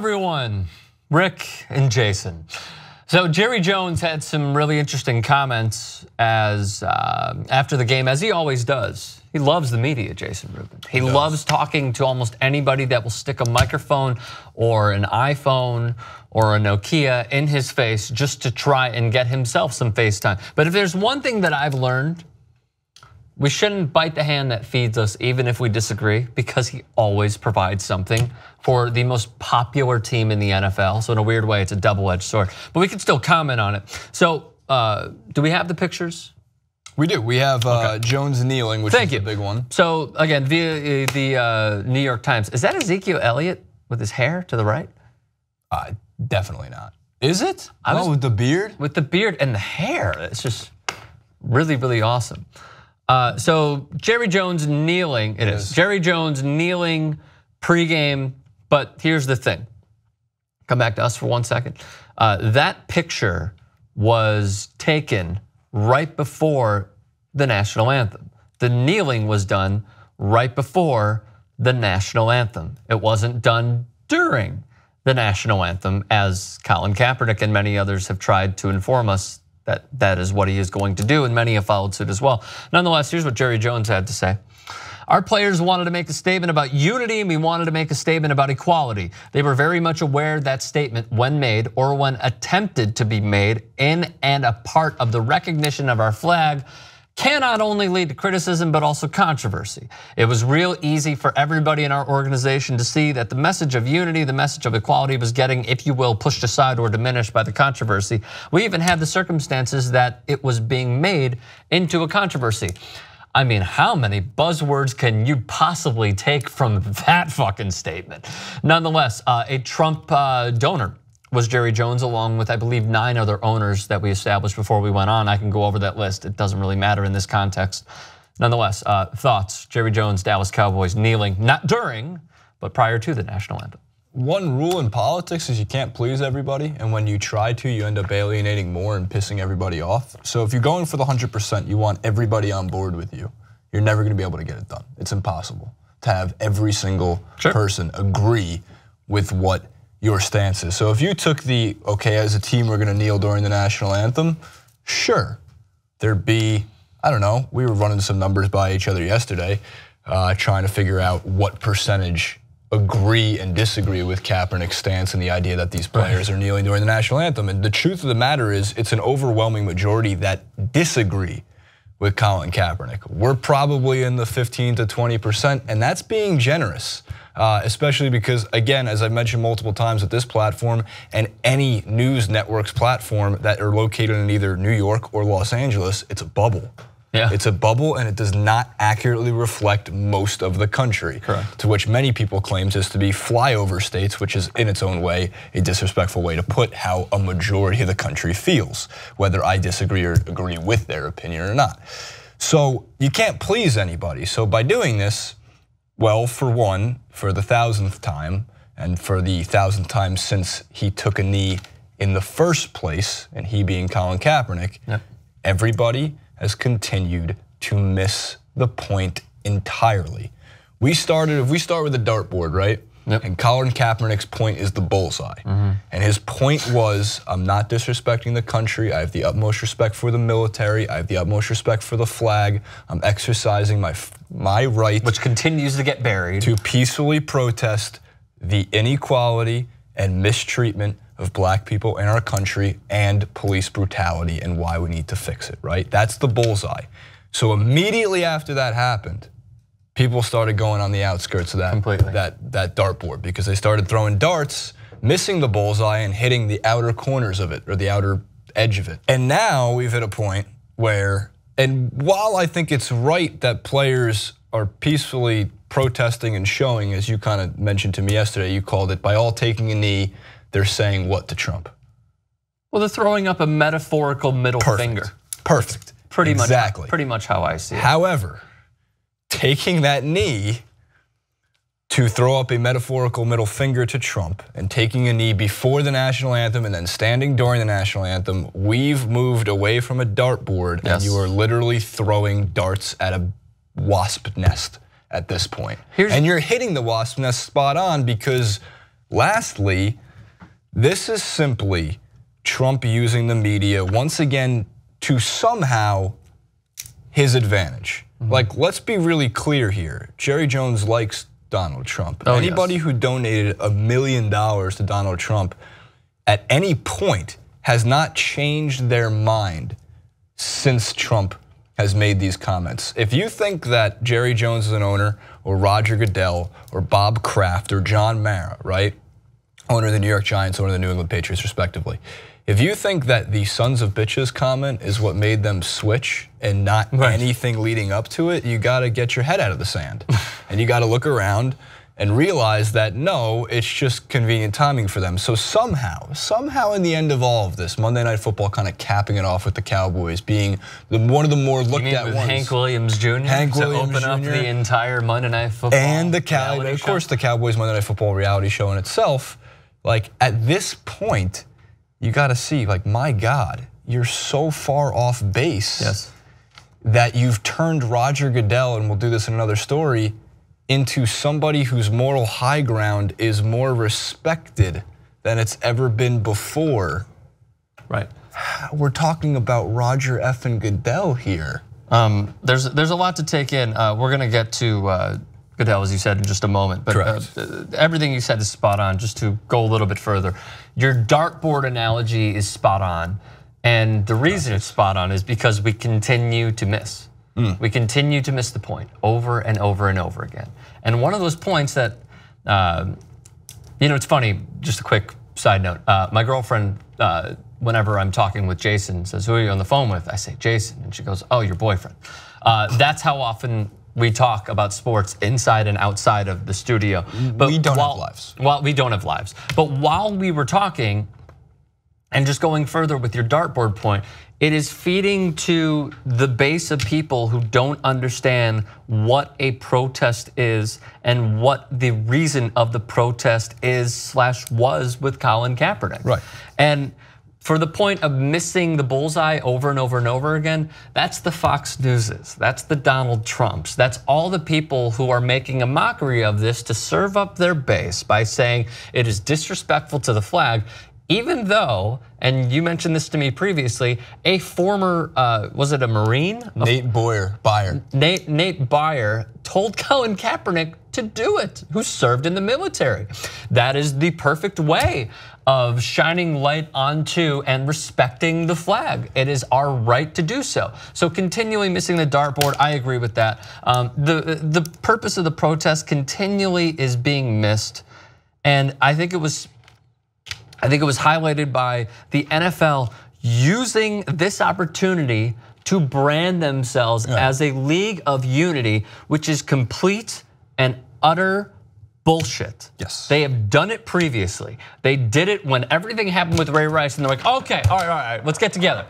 everyone, Rick and Jason. So Jerry Jones had some really interesting comments after the game, as he always does. He loves the media, Jason Rubin. He loves talking to almost anybody that will stick a microphone or an iPhone or a Nokia in his face just to try and get himself some FaceTime. But if there's one thing that I've learned, we shouldn't bite the hand that feeds us even if we disagree, because he always provides something for the most popular team in the NFL. So in a weird way, it's a double-edged sword, but we can still comment on it. So do we have the pictures? We do. We have Jones kneeling, which is a big one. So again, via the New York Times, is that Ezekiel Elliott with his hair to the right? Definitely not. Is it? With the beard? With the beard and the hair. It's just really, really awesome. So Jerry Jones kneeling, it is. Jerry Jones kneeling pregame, but here's the thing. Come back to us for 1 second. That picture was taken right before the national anthem. The kneeling was done right before the national anthem. It wasn't done during the national anthem, as Colin Kaepernick and many others have tried to inform us that is what he is going to do, and many have followed suit as well. Nonetheless, here's what Jerry Jones had to say. Our players wanted to make a statement about unity, and we wanted to make a statement about equality. They were very much aware that statement, when made or when attempted to be made in and a part of the recognition of our flag, can not only lead to criticism, but also controversy. It was real easy for everybody in our organization to see that the message of unity, the message of equality was getting, if you will, pushed aside or diminished by the controversy. We even had the circumstances that it was being made into a controversy. I mean, how many buzzwords can you possibly take from that fucking statement? Nonetheless, a Trump donor was Jerry Jones, along with, I believe, 9 other owners that we established before we went on. I can go over that list. It doesn't really matter in this context. Nonetheless, thoughts, Jerry Jones, Dallas Cowboys kneeling, not during, but prior to the national anthem. One rule in politics is you can't please everybody, and when you try to, you end up alienating more and pissing everybody off. So if you're going for the 100%, you want everybody on board with you. You're never gonna be able to get it done. It's impossible to have every single person agree with what your stance is. So if you took the, okay, as a team we're gonna kneel during the national anthem, sure. There'd be, I don't know, we were running some numbers by each other yesterday, trying to figure out what percentage agree and disagree with Kaepernick's stance and the idea that these players are kneeling during the national anthem. And the truth of the matter is, it's an overwhelming majority that disagree with Colin Kaepernick. We're probably in the 15 to 20%, and that's being generous. Especially because, again, as I've mentioned multiple times at this platform and any news network's platform that are located in either New York or Los Angeles, it's a bubble. Yeah. It's a bubble, and it does not accurately reflect most of the country. Correct. To which many people claim just to be flyover states, which is in its own way a disrespectful way to put how a majority of the country feels, whether I disagree or agree with their opinion or not. So you can't please anybody. So by doing this, well, for one, for the 1,000th time, and for the 1,000th time since he took a knee in the first place, and he being Colin Kaepernick, everybody has continued to miss the point entirely. If we start with the dartboard, right? And Colin Kaepernick's point is the bullseye. And his point was, I'm not disrespecting the country. I have the utmost respect for the military. I have the utmost respect for the flag. I'm exercising my right, which continues to get buried, to peacefully protest the inequality and mistreatment of black people in our country and police brutality and why we need to fix it, right? That's the bullseye. So immediately after that happened, people started going on the outskirts of that dartboard, because they started throwing darts, missing the bullseye and hitting the outer corners of it, or the outer edge of it. And now we've hit a point where, and while I think it's right that players are peacefully protesting and showing, as you kind of mentioned to me yesterday, you called it, by all taking a knee, they're saying what to Trump? Well, they're throwing up a metaphorical middle finger. Perfect. Pretty much how I see it. However, taking that knee to throw up a metaphorical middle finger to Trump and taking a knee before the national anthem and then standing during the national anthem, we've moved away from a dartboard, and you are literally throwing darts at a wasp nest at this point. And you're hitting the wasp nest spot on, because Lastly, this is simply Trump using the media once again to somehow his advantage. Like, let's be really clear here. Jerry Jones likes Donald Trump. Oh, Anybody who donated $1 million to Donald Trump at any point has not changed their mind since Trump has made these comments. If you think that Jerry Jones is an owner, or Roger Goodell, or Bob Kraft, or John Mara, right? Owner of the New York Giants, owner of the New England Patriots, respectively. If you think that the sons of bitches comment is what made them switch and not anything leading up to it, you gotta get your head out of the sand. And you gotta look around and realize that no, it's just convenient timing for them. So somehow in the end of all of this, Monday Night Football kind of capping it off with the Cowboys being one of the more looked at ones. Hank Williams Jr. Hank Williams open up Jr. the entire Monday Night Football and the Cowboys, of course, the Cowboys Monday Night Football reality show in itself. Like, at this point, you got to see, like, my God, you're so far off base that you've turned Roger Goodell, and we'll do this in another story, into somebody whose moral high ground is more respected than it's ever been before. Right. We're talking about Roger effing Goodell here. There's a lot to take in. We're gonna get to Goodell, as you said, in just a moment. But everything you said is spot on. Just to go a little bit further, your dartboard analogy is spot on, and the reason it's spot on is because we continue to miss. We continue to miss the point over and over and over again. And one of those points that, it's funny, just a quick side note. My girlfriend, whenever I'm talking with Jason, says, who are you on the phone with? I say, Jason, and she goes, oh, your boyfriend. That's how often we talk about sports inside and outside of the studio. But we don't have lives. Well, we don't have lives. But while we were talking, and just going further with your dartboard point, it is feeding to the base of people who don't understand what a protest is and what the reason of the protest is / was with Colin Kaepernick. Right. And for the point of missing the bullseye over and over and over again, that's the Fox Newses, that's the Donald Trumps, that's all the people who are making a mockery of this to serve up their base by saying it is disrespectful to the flag. Even though, and you mentioned this to me previously, a former, was it a Marine? Nate Byer. Nate Byer told Colin Kaepernick to do it, who served in the military. That is the perfect way of shining light onto and respecting the flag. It is our right to do so. So continually missing the dartboard, I agree with that. The purpose of the protest continually is being missed, and I think it was highlighted by the NFL using this opportunity to brand themselves as a league of unity, which is complete and utter bullshit. Yes. They have done it previously. They did it when everything happened with Ray Rice, and they're like, okay, all right, let's get together.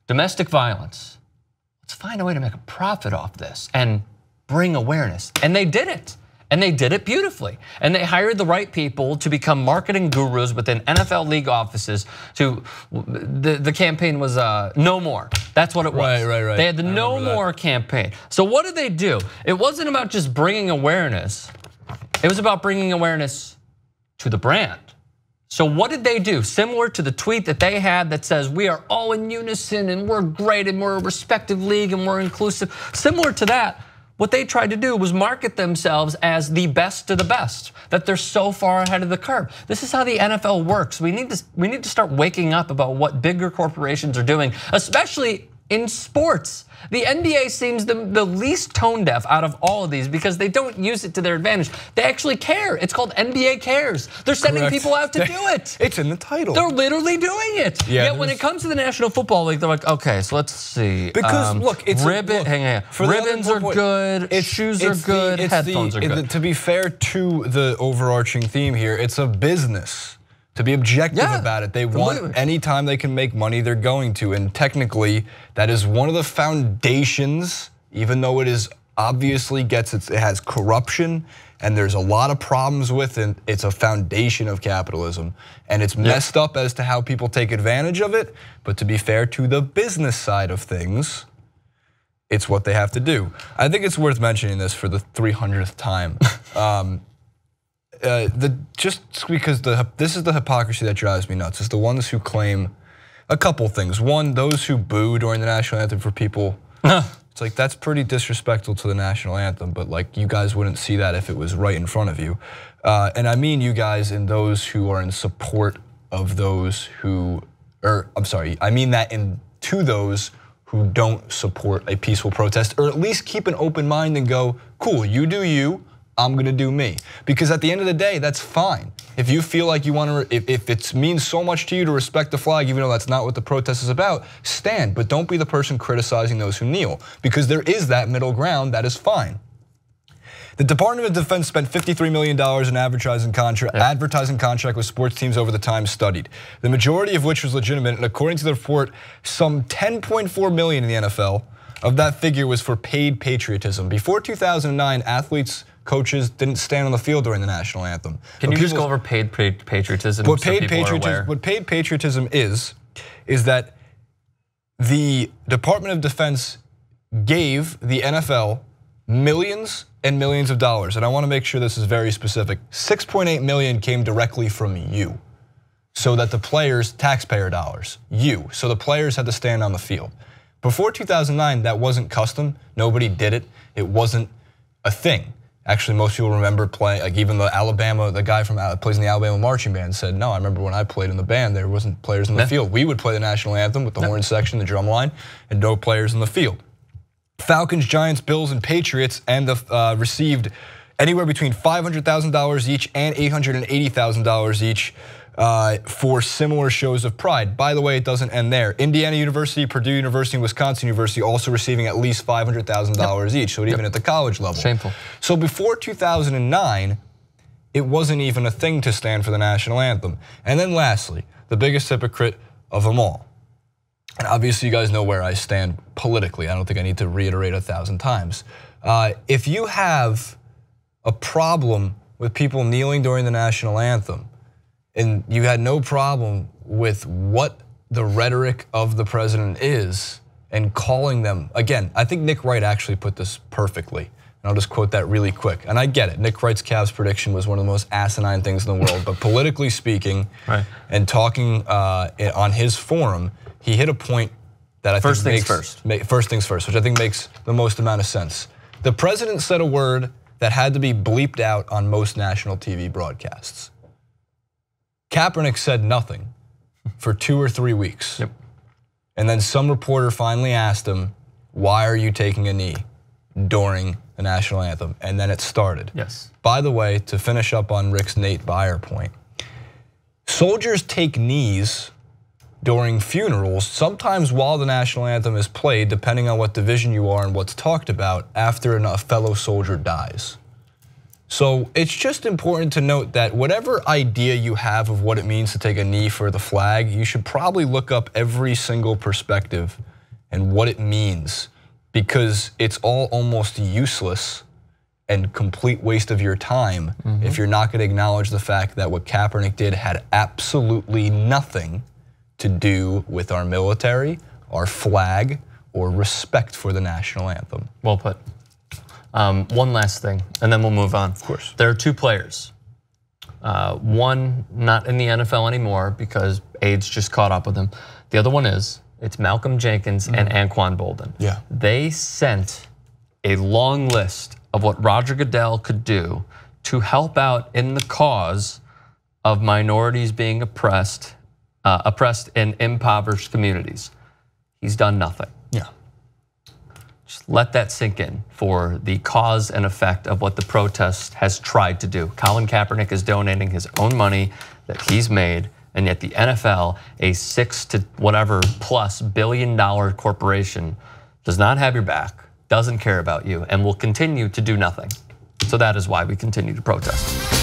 Domestic violence. Let's find a way to make a profit off this and bring awareness. And they did it. And they did it beautifully. And they hired the right people to become marketing gurus within NFL league offices. The campaign was no more. That's what it was. Right. They had the no more campaign. So what did they do? It wasn't about just bringing awareness. It was about bringing awareness to the brand. So what did they do? Similar to the tweet that they had that says, we are all in unison and we're great and we're a respective league and we're inclusive. Similar to that, what they tried to do was market themselves as the best of the best, that they're so far ahead of the curve. This is how the NFL works. We need to start waking up about what bigger corporations are doing, especially in sports. The NBA seems the least tone deaf out of all of these because they don't use it to their advantage. They actually care. It's called NBA Cares. They're sending people out to do it. It's in the title. They're literally doing it. Yet when it comes to the National Football League, they're like, okay, so let's see. Because look, it's ribbons are good, shoes are good, headphones are good. To be fair to the overarching theme here, it's a business. To be objective about it, they want anytime they can make money, they're going to. And technically, that is one of the foundations, even though it is obviously it has corruption and there's a lot of problems with it. It's a foundation of capitalism. And it's messed up as to how people take advantage of it. But to be fair to the business side of things, it's what they have to do. I think it's worth mentioning this for the 300th time. just because this is the hypocrisy that drives me nuts. Is the ones who claim a couple things. One, those who boo during the national anthem for people. It's like, that's pretty disrespectful to the national anthem, but like, you guys wouldn't see that if it was right in front of you. And I mean you guys and those who are in support of those who, I mean that to those who don't support a peaceful protest, or at least keep an open mind and go, cool, you do you, I'm gonna do me. Because at the end of the day, that's fine. If you feel like you wanna, if it means so much to you to respect the flag, even though that's not what the protest is about, stand, but don't be the person criticizing those who kneel. Because there is that middle ground, that is fine. The Department of Defense spent $53 million in advertising contract with sports teams over the time studied, the majority of which was legitimate, and according to the report, some $10.4 million in the NFL of that figure was for paid patriotism. Before 2009, athletes, coaches didn't stand on the field during the national anthem. Can you just go over paid patriotism? What paid patriotism is that the Department of Defense gave the NFL millions and millions of dollars, and I want to make sure this is very specific. 6.8 million came directly from you, so that the players, taxpayer dollars, so the players had to stand on the field. Before 2009, that wasn't custom. Nobody did it. It wasn't a thing. Actually, most people remember playing, like even the guy from plays in the Alabama marching band said, no, I remember when I played in the band, there wasn't players in the field. We would play the national anthem with the horn section, the drum line, and no players in the field. Falcons, Giants, Bills, and Patriots received anywhere between $500,000 each and $880,000 each for similar shows of pride. By the way, it doesn't end there. Indiana University, Purdue University, and Wisconsin University also receiving at least $500,000 each, so even at the college level. Shameful. So before 2009, it wasn't even a thing to stand for the national anthem. And then lastly, the biggest hypocrite of them all. And obviously you guys know where I stand politically. I don't think I need to reiterate 1,000 times. If you have a problem with people kneeling during the national anthem, and you had no problem with what the rhetoric of the president is and calling them, again, I think Nick Wright actually put this perfectly. And I'll just quote that really quick. And I get it, Nick Wright's Cavs prediction was one of the most asinine things in the world, but politically speaking, and talking on his forum, he hit a point that I think makes first things first, which I think makes the most amount of sense. The president said a word that had to be bleeped out on most national TV broadcasts. Kaepernick said nothing for 2 or 3 weeks. And then some reporter finally asked him, why are you taking a knee during the national anthem? And then it started. By the way, to finish up on Rick's Nate Byer point, soldiers take knees during funerals, sometimes while the national anthem is played, depending on what division you are and what's talked about, after a fellow soldier dies. So it's just important to note that whatever idea you have of what it means to take a knee for the flag, you should probably look up every single perspective and what it means, because it's all almost useless and complete waste of your time if you're not going to acknowledge the fact that what Kaepernick did had absolutely nothing to do with our military, our flag, or respect for the national anthem. Well put. One last thing, and then we'll move on. Of course. There are 2 players. One not in the NFL anymore because AIDS just caught up with him. The other one it's Malcolm Jenkins and Anquan Boldin. They sent a long list of what Roger Goodell could do to help out in the cause of minorities being oppressed in impoverished communities. He's done nothing. Just let that sink in for the cause and effect of what the protest has tried to do. Colin Kaepernick is donating his own money that he's made, and yet the NFL, a $6 to whatever plus billion corporation, does not have your back, doesn't care about you, and will continue to do nothing. So that is why we continue to protest.